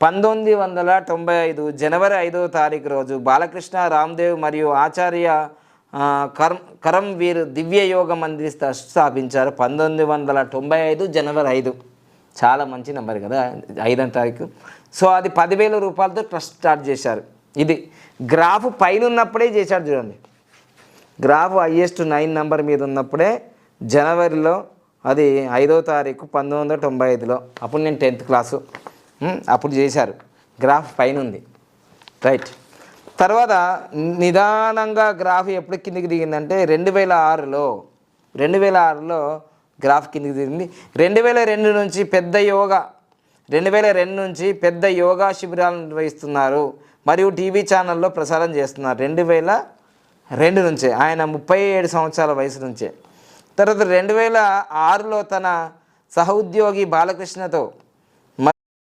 1995 జనవరి 5వ తారీఖు రోజు బాలకృష్ణ రామ్దేవ్ మరియు ఆచార్య కరంవీర్ దివ్య యోగ మందిర్ స్థాపించారు. 1995 జనవరి 5. చాలా మంచి నెంబర్ కదా 5వ తారీఖు. సో అది 10,000 రూపాయలతో ట్రస్ట్ స్టార్ట్ చేశారు. ఇది గ్రాఫ్ పైన ఉన్నప్పుడే చేశాడు చూడండి. గ్రాఫ్ హైయెస్ట్ 9 నెంబర్ మీద ఉన్నప్పుడే జనవరిలో అది 5వ తారీఖు 1995లో. అప్పుడు నేను 10th క్లాసు. అప్పుడు చేశారు. గ్రాఫ్ పైన ఉంది. రైట్. తర్వాత నిదానంగా గ్రాఫ్ ఎప్పుడు కిందికి దిగిందంటే 2006లో గ్రాఫ్ కిందికి దిగింది. 2002 నుంచి పెద్ద యోగా శిబిరాలను నిర్వహిస్తున్నారు మరియు టీవీ ఛానల్లో ప్రసారం చేస్తున్నారు. 2002 నుంచే, ఆయన 37 సంవత్సరాల వయసు నుంచే. తర్వాత 2006లో తన సహోద్యోగి బాలకృష్ణతో